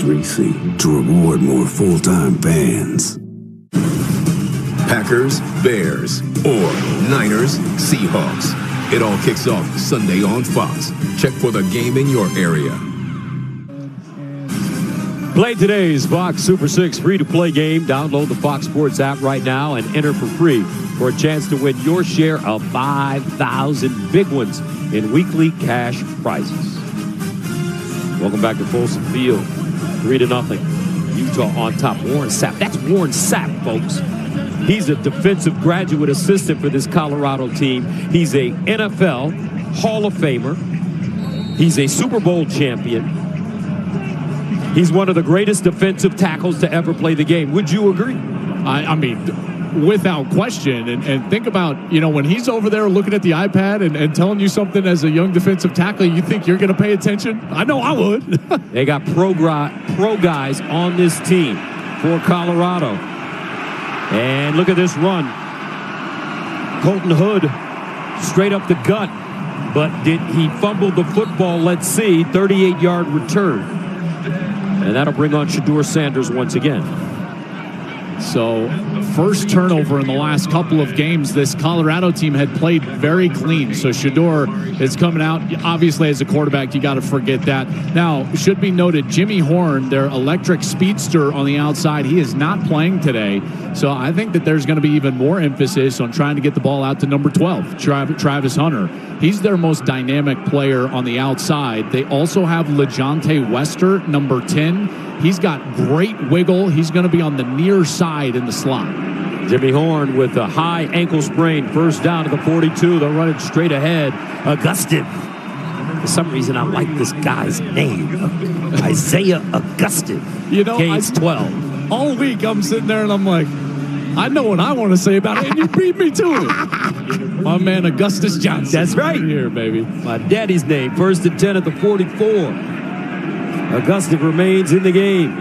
3C to reward more full-time fans. Packers, Bears, or Niners, Seahawks. It all kicks off Sunday on Fox. Check for the game in your area. Play today's Fox Super 6 free-to-play game. Download the Fox Sports app right now and enter for free for a chance to win your share of 5,000 big ones in weekly cash prizes. Welcome back to Folsom Field. 3-0. Utah on top. Warren Sapp. That's Warren Sapp, folks. He's a defensive graduate assistant for this Colorado team. He's a NFL Hall of Famer. He's a Super Bowl champion. He's one of the greatest defensive tackles to ever play the game. Would you agree? I mean, without question. And think about, when he's over there looking at the iPad and telling you something as a young defensive tackle, you think you're going to pay attention? I know I would. They got pro guys on this team for Colorado. And look at this run. Colton Hood straight up the gut. But did he fumble the football? Let's see. 38-yard return. And that'll bring on Shedeur Sanders once again. So, first turnover in the last couple of games. This Colorado team had played very clean. So, Shedeur is coming out. Obviously, as a quarterback, you got to forget that. Now, should be noted, Jimmy Horn, their electric speedster on the outside, he is not playing today. So, I think that there's going to be even more emphasis on trying to get the ball out to number 12, Travis Hunter. He's their most dynamic player on the outside. They also have LeJontay Wester, number 10. He's got great wiggle. He's going to be on the near side in the slot. Jimmy Horn with a high ankle sprain. First down to the 42. They'll run it straight ahead. Augustin. For some reason, I like this guy's name. Isaiah Augustin. Gains 12. All week, I'm sitting there and I'm like, I know what I want to say about it, and you beat me to it. My man, Augustus Johnson. That's right. Here, baby. My daddy's name. First and 10 at the 44. Augustin remains in the game.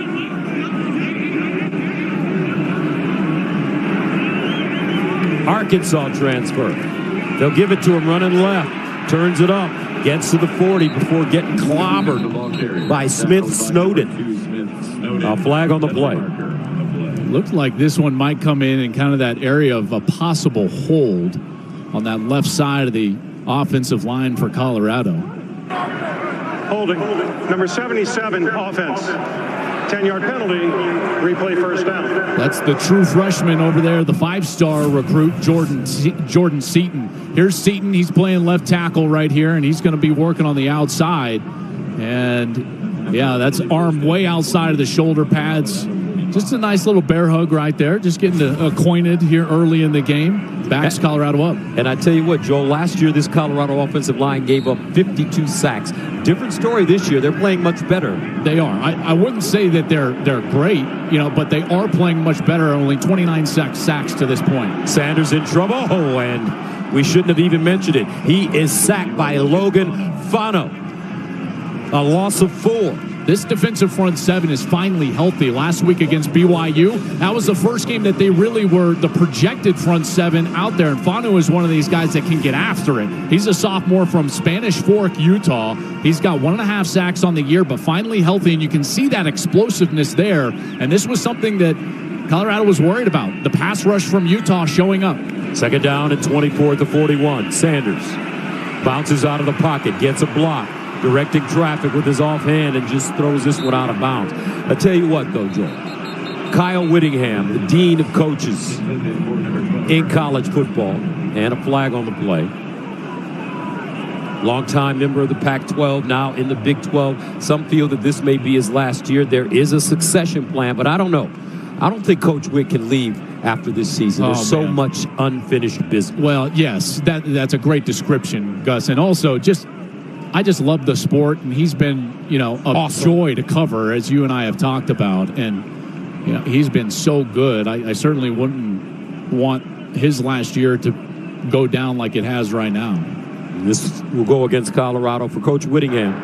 Arkansas transfer. They'll give it to him running left. Turns it up. Gets to the 40 before getting clobbered by Smith Snowden. A flag on the play. Looks like this one might come in kind of that area of a possible hold on that left side of the offensive line for Colorado. Holding. Number 77, offense. 10-yard penalty. Replay first down. That's the true freshman over there, the 5-star recruit, Jordan Seaton. Here's Seaton. He's playing left tackle right here, and he's going to be working on the outside. And, yeah, that's arm way outside of the shoulder pads. Just a nice little bear hug right there. Just getting acquainted here early in the game. Backs Colorado up. And I tell you what, Joel, last year this Colorado offensive line gave up 52 sacks. Different story this year. They're playing much better. They are. I wouldn't say that they're great, but they are playing much better. Only 29 sacks to this point. Sanders in trouble. Oh, and we shouldn't have even mentioned it. He is sacked by Logan Fano. A loss of 4. This defensive front seven is finally healthy. Last week against BYU, that was the first game that they really were the projected front seven out there. And Fanu is one of these guys that can get after it. He's a sophomore from Spanish Fork, Utah. He's got 1.5 sacks on the year, but finally healthy. And you can see that explosiveness there. And this was something that Colorado was worried about. The pass rush from Utah showing up. Second down at 24 to 41. Sanders bounces out of the pocket, gets a block. Directing traffic with his offhand and just throws this one out of bounds. I tell you what, though, Joel. Kyle Whittingham, the dean of coaches in college football, and a flag on the play. Longtime member of the Pac-12, now in the Big 12. Some feel that this may be his last year. There is a succession plan, but I don't know. I don't think Coach Witt can leave after this season. There's so much unfinished business. Well, yes, that's a great description, Gus. And also, I just love the sport, and he's been, awesome. Joy to cover, as you and I have talked about. And, he's been so good. I certainly wouldn't want his last year to go down like it has right now. This will go against Colorado for Coach Whittingham.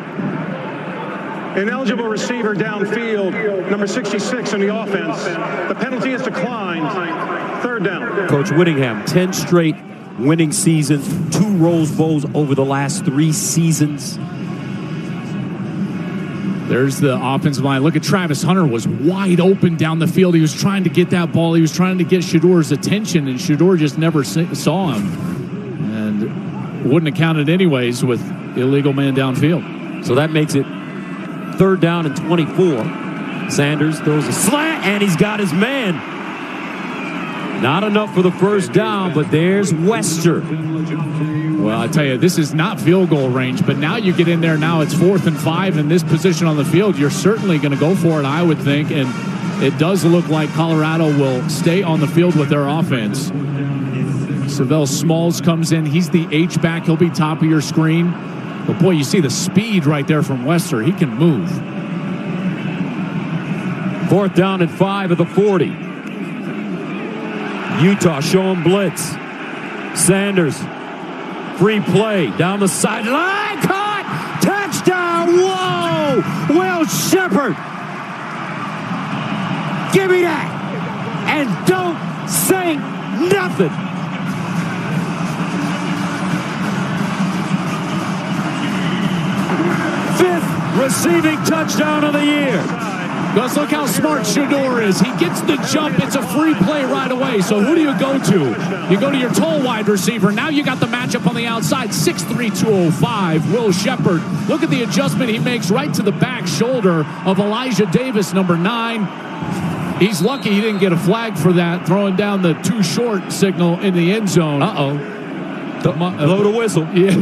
Ineligible receiver downfield, number 66 in the offense. The penalty is declined. Third down. Coach Whittingham, 10 straight winning seasons, 2 Rose Bowls over the last 3 seasons. There's the offensive line. Look at Travis Hunter was wide open down the field. He was trying to get that ball. He was trying to get Shador's attention, and Shador just never saw him. And wouldn't have counted anyways with illegal man downfield. So that makes it 3rd down and 24. Sanders throws a slant, and he's got his man. Not enough for the first down, but there's Wester. Well, I tell you, this is not field goal range, but now you get in there. Now it's 4th and 5 in this position on the field. You're certainly going to go for it, I would think, and it does look like Colorado will stay on the field with their offense. Savell Smalls comes in. He's the H-back. He'll be top of your screen. But, boy, you see the speed right there from Wester. He can move. 4th down and 5 at the 40. Utah showing blitz. Sanders, free play down the sideline. Caught! Touchdown! Whoa! Will Shepherd! Give me that! And don't say nothing! Fifth receiving touchdown of the year. Let's look how smart Shador is. He gets the jump. It's a free play right away. So who do you go to? You go to your tall wide receiver. Now you got the matchup on the outside. 6'3", 205, Will Shepherd. Look at the adjustment he makes right to the back shoulder of Elijah Davis, number 9. He's lucky he didn't get a flag for that, throwing down the too short signal in the end zone. Blow the whistle. Yeah,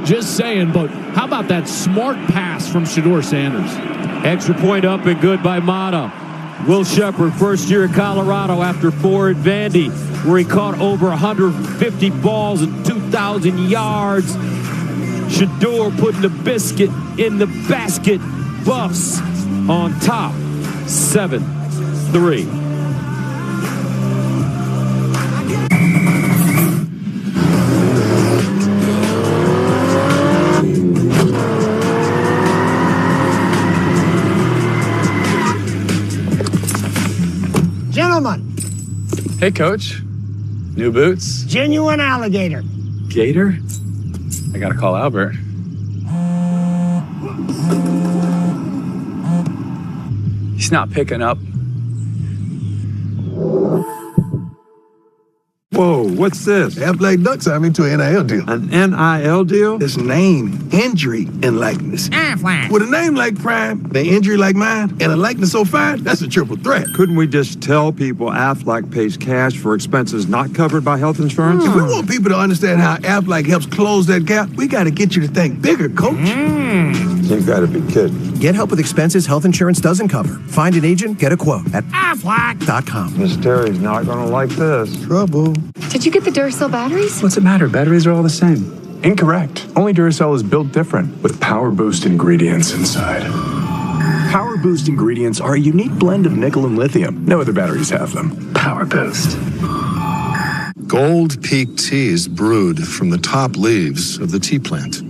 just saying. But how about that smart pass from Shador Sanders? Extra point up and good by Mata. Will Shepherd, first year at Colorado after 4 at Vandy, where he caught over 150 balls and 2,000 yards. Shador putting the biscuit in the basket. Buffs on top. 7-3. Gentlemen. Hey, Coach. New boots? Genuine alligator. Gator? I gotta call Albert. He's not picking up. Whoa, what's this? Athletic Ducks signed me to an NIL deal. An NIL deal? It's name, injury, and likeness. Aflac. With a name like Prime, the injury like mine, and a likeness so fine, that's a triple threat. Couldn't we just tell people Aflac pays cash for expenses not covered by health insurance? If we want people to understand how Aflac helps close that gap, we got to get you to think bigger, Coach. You gotta be kidding. Get help with expenses health insurance doesn't cover. Find an agent, get a quote at Aflac.com. Miss Terry's not gonna like this. Trouble. Did you get the Duracell batteries? What's it matter? Batteries are all the same. Incorrect. Only Duracell is built different with Power Boost ingredients inside. Power Boost ingredients are a unique blend of nickel and lithium. No other batteries have them. Power Boost. Gold Peak tea is brewed from the top leaves of the tea plant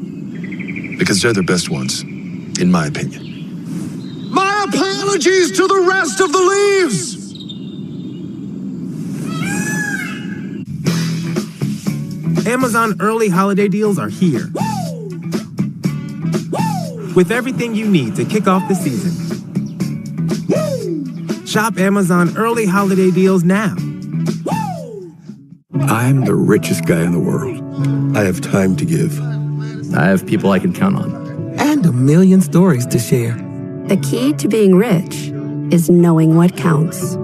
because they're the best ones, in my opinion. My apologies to the rest of the leaves! Amazon early holiday deals are here. With everything you need to kick off the season. Shop Amazon early holiday deals now. I'm the richest guy in the world. I have time to give. I have people I can count on. And a million stories to share. The key to being rich is knowing what counts.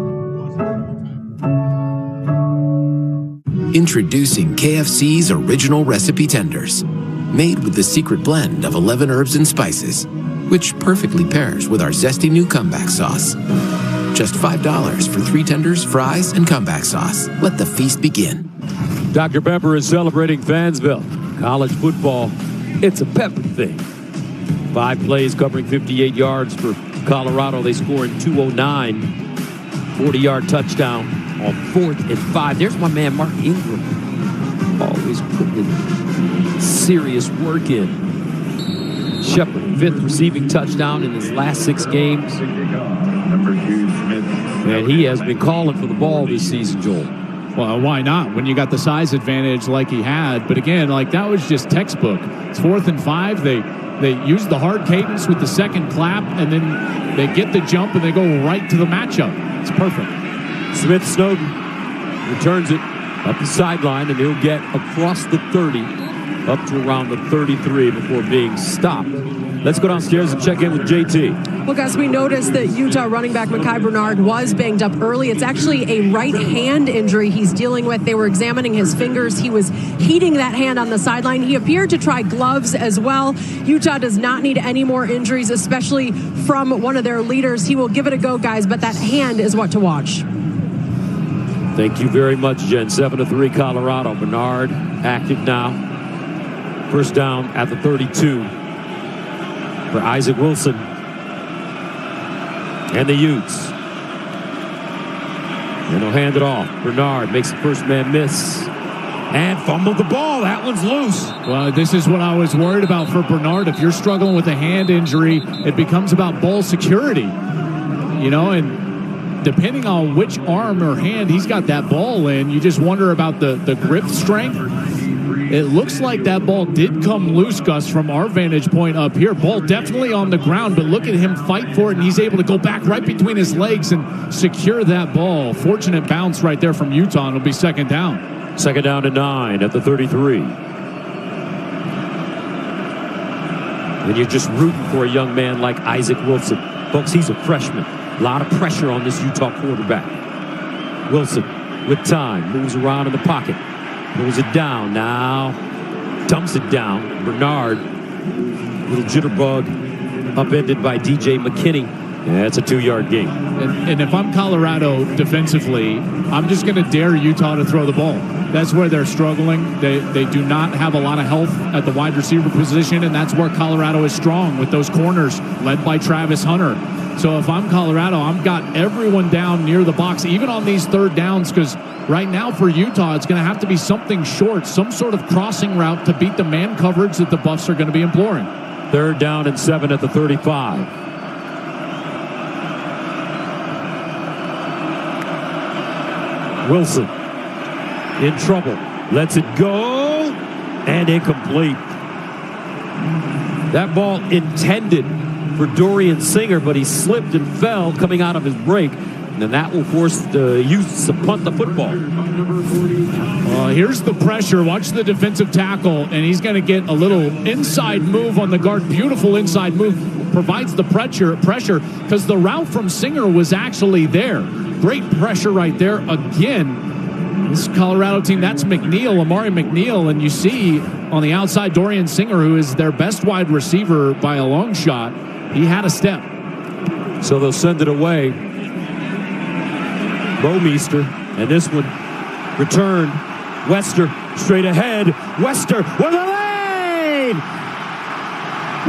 Introducing KFC's original recipe tenders, made with the secret blend of 11 herbs and spices, which perfectly pairs with our zesty new comeback sauce. Just $5 for 3 tenders, fries, and comeback sauce. Let the feast begin. Dr. Pepper is celebrating Fansville. College football, it's a Pepper thing. 5 plays covering 58 yards for Colorado. They score in 2:09. 40-yard touchdown on 4th and 5. There's my man, Mark Ingram. Always putting serious work in. Shepherd, 5th receiving touchdown in his last 6 games. And he has been calling for the ball this season, Joel. Well, why not when you got the size advantage like he had? But again, like that was just textbook. It's 4th and 5. They use the hard cadence with the second clap, and then they get the jump and they go right to the matchup. It's perfect. Smith Snowden returns it up the sideline, and he'll get across the 30 up to around the 33 before being stopped. Let's go downstairs and check in with JT. Well, guys, we noticed that Utah running back Mekhi Bernard was banged up early. It's actually a right hand injury he's dealing with. They were examining his fingers. He was heating that hand on the sideline. He appeared to try gloves as well. Utah does not need any more injuries, especially from one of their leaders. He will give it a go, guys, but that hand is what to watch. Thank you very much, Jen. 7-3 Colorado. Bernard active now. First down at the 32 for Isaac Wilson and the Utes. And he'll hand it off. Bernard makes the first man miss and fumbled the ball. That one's loose. Well, this is what I was worried about for Bernard. If you're struggling with a hand injury, it becomes about ball security. And depending on which arm or hand he's got that ball in, you just wonder about the grip strength. It looks like that ball did come loose, Gus, from our vantage point up here. Ball definitely on the ground, but look at him fight for it, and he's able to go back right between his legs and secure that ball. Fortunate bounce right there from Utah, and it'll be second down. Second down and 9 at the 33. And you're just rooting for a young man like Isaac Wilson. Folks, he's a freshman. A lot of pressure on this Utah quarterback. Wilson with time, moves around in the pocket. Pulls it down now, dumps it down. Bernard, little jitterbug, upended by DJ McKinney. Yeah, it's a 2-yard gain. And if I'm Colorado defensively, I'm just going to dare Utah to throw the ball. That's where they're struggling. They do not have a lot of health at the wide receiver position, and that's where Colorado is strong with those corners led by Travis Hunter. So if I'm Colorado, I've got everyone down near the box, even on these third downs, because right now for Utah, it's going to have to be something short, some sort of crossing route to beat the man coverage that the Buffs are going to be employing. Third down and 7 at the 35. Wilson in trouble, lets it go, and incomplete. That ball intended for Dorian Singer, but he slipped and fell coming out of his break. And that will force the Utes to punt the football. Here's the pressure. Watch the defensive tackle, and he's going to get a little inside move on the guard. Beautiful inside move. Provides the pressure because the route from Singer was actually there. Great pressure right there. Again, this Colorado team, that's McNeil, Amari McNeil, and you see on the outside Dorian Singer, who is their best wide receiver by a long shot. He had a step. So they'll send it away. Bowmeister, and this one returned. Wester straight ahead. Wester with a lane!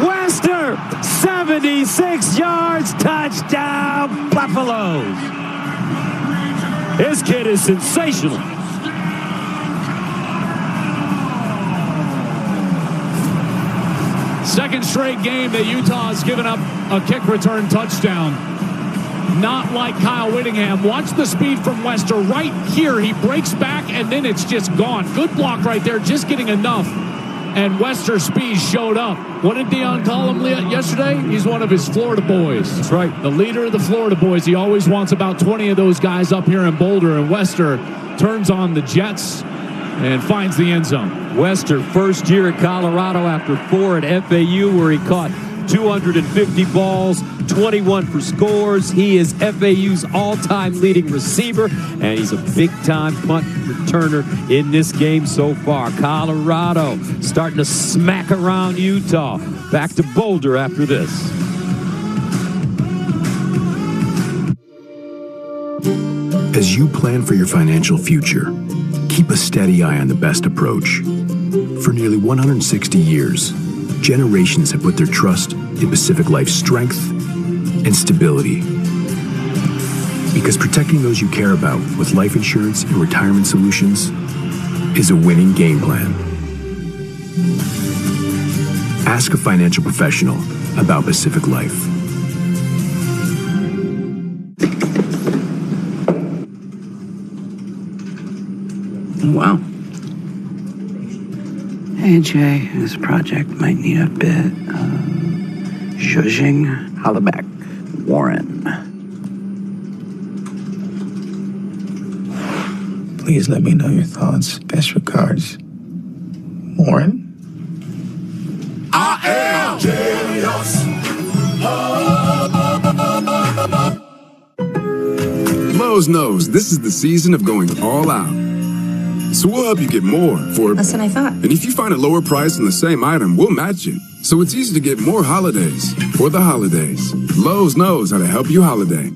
Wester, 76 yards, touchdown, Buffaloes. This kid is sensational. Second straight game that Utah has given up a kick return touchdown. Not like Kyle Whittingham. Watch the speed from Wester. Right here, he breaks back, and then it's just gone. Good block right there, just getting enough. And Wester's speed showed up. What did Deion call him yesterday? He's one of his Florida boys. That's right. The leader of the Florida boys. He always wants about 20 of those guys up here in Boulder, and Wester turns on the Jets and finds the end zone. Wester, first year at Colorado after 4 at FAU, where he caught 250 balls, 21 for scores. He is FAU's all-time leading receiver, and he's a big-time punt returner in this game so far. Colorado starting to smack around Utah. Back to Boulder after this. As you plan for your financial future, keep a steady eye on the best approach. For nearly 160 years, generations have put their trust in Pacific Life's strength and stability. Because protecting those you care about with life insurance and retirement solutions is a winning game plan. Ask a financial professional about Pacific Life. Wow. Hey, Jay, this project might need a bit of zhuzhing. Holla back, Warren. Please let me know your thoughts. Best regards, Warren. I am genius. Lowe's knows this is the season of going all out. So we'll help you get more for less than I thought. And if you find a lower price on the same item, we'll match it. So it's easy to get more holidays for the holidays. Lowe's knows how to help you holiday.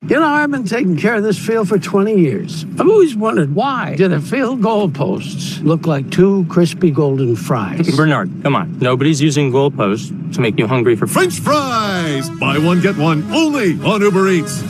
You know, I've been taking care of this field for 20 years. I've always wondered, why did the field goalposts look like two crispy golden fries? Bernard, come on. Nobody's using goalposts to make you hungry for French fries! Buy one, get one, only on Uber Eats.